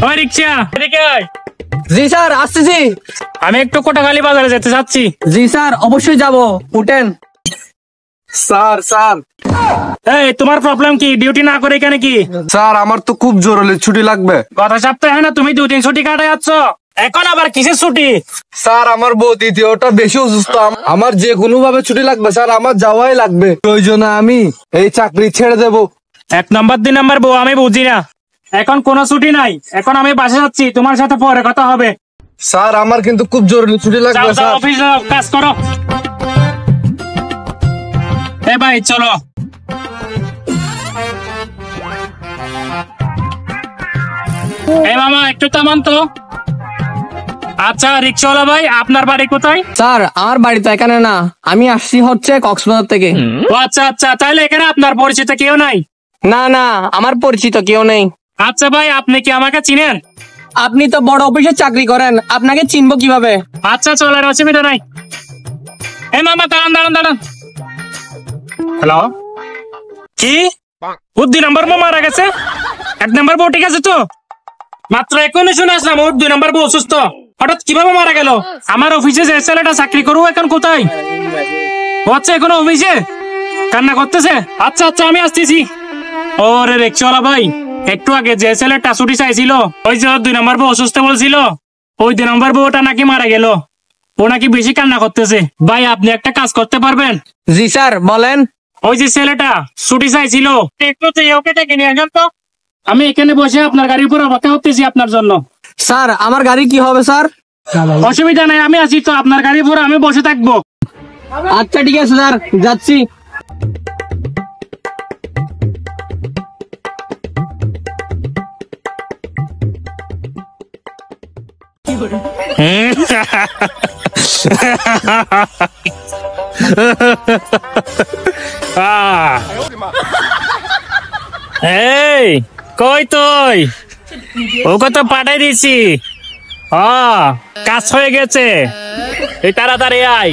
ওই রিকশা, এদিকে আয়। জি স্যার, আসতেছি। আমি একটু কোটাখালী বাজারে যেতে চাচ্ছি। জি স্যার, অবশ্যই যাব, উঠেন। স্যার স্যার এই তোমার প্রবলেম কি? ডিউটি না করে এখানে কি? স্যার আমার তো খুব জরুরি ছুটি লাগবে। গত সপ্তাহে না তুমি 2 দিন ছুটি কাটাই যাচ্ছ, এখন আবার কিসের ছুটি? স্যার আমার বউ দ্বিতীয়টা বেশি অসুস্থ, আমার যে কোনো ভাবে ছুটি লাগবে স্যার, আমার যাওয়াই লাগবে। প্রয়োজনে আমি এই চাকরি ছেড়ে দেব। 1 নম্বর 2 নম্বর বউ আমি বুঝি না। এখন কোনো ছুটি নাই, এখন আমি বাসা যাচ্ছি, তোমার সাথে পরে কথা হবে। স্যার আমার কিন্তু খুব জরুরি ছুটি যাও লাগবে যাও, স্যার। অফিসে যাও, কাজ করো। এ ভাই চলো। এই মামা একটু থামান তো। আচ্ছা রিকশাওয়ালা ভাই, আপনার বাড়ি কোথায়? স্যার আমার বাড়ি তো এখানে না, আমি আসছি হচ্ছে কক্সবাজার থেকে। ও আচ্ছা আচ্ছা, তাহলে এখানে আপনার পরিচিত কেউ নাই? না না, আমার পরিচিত কেউ নেই। আচ্ছা ভাই, আপনি কি আমাকে চিনেন? আপনি তো বড় অফিসে চাকরি করেন, আপনাকে চিনবো কিভাবে? আচ্ছা চলেন, অসুবিধা নাই। এই মামা দাঁড়ান দাঁড়ান দাঁড়ান। হ্যালো, কি? ওর 2 নম্বর বউ মারা গেছে, 1 নম্বর বউ ঠিক আছে তো? মাত্র এখনই শুনে আসলাম ওর 2 নম্বর বউ অসুস্থ। হঠাৎ কিভাবে মারা গেল? আমার অফিসে যে ছেলেটা চাকরি করবো এখন কোথায়? ও আচ্ছা, এখনো অফিসে কান্না করতেছে। আচ্ছা আচ্ছা, আমি আসতেছি। ওরে রিকশাওয়ালা ভাই, একটু আগে যে ছেলেটা ছুটি চাইছিল, ওই যে 2 নম্বর বউ অসুস্থ বলছিল, ওই 2 নম্বর বউটা নাকি মারা গেল। ও নাকি বেশি কান্না করতেছে। ভাই আপনি একটা কাজ করতে পারবেন? জি স্যার, বলেন। ওই যে ছেলেটা ছুটি চাইছিল, একটু ওকে ডেকে নিয়ে আসেন তো। আমি এখানে বসে আপনার গাড়ির উপর অপেক্ষা করতেছি আপনার জন্য। স্যার আমার গাড়ি কি হবে স্যার? অসুবিধা নাই, আমি আছি তো, আপনার গাড়ির উপর আমি বসে থাকবো। আচ্ছা ঠিক আছে স্যার, যাচ্ছি। এই কই তুই? ওকে তো পাঠাই দিছি। কাজ হয়ে গেছে, এই তাড়াতাড়ি আয়।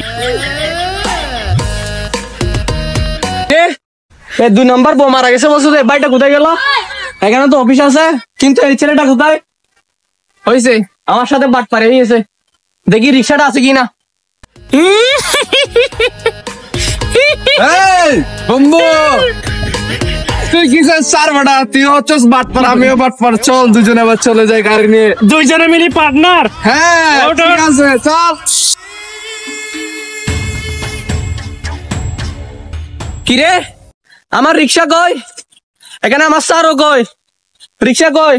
এই 2 নম্বর বউ মারা গেছে বলছো, এই বাড়িটা কোথায় গেল? এখানে তো অফিস আছে, কিন্তু এই ছেলেটা কোথায়? হয়েছে আমার সাথে বাট পারে গেছে, দেখি রিক্সাটা আছে কিনা। এই বম্বু, তুই কি স্যার বেটা, তুই হচ্ছিস বাটপার, আমিও বাটপার, চল দুজনে আবার চলে যাই গাড়ি নিয়ে। দুইজনে মিলি পার্টনার। হ্যাঁ ঠিক আছে, চল। কিরে আমার রিক্সা কই? এখানে আমার স্যারও কই? রিক্সা কই?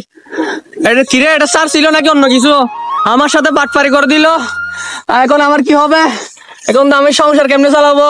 এটা কিরে, এটা স্যার ছিল নাকি অন্য কিছু? আমার সাথে বাটপারি করে দিল, এখন আমার কি হবে? এখন তো আমি সংসার কেমনে চালাবো?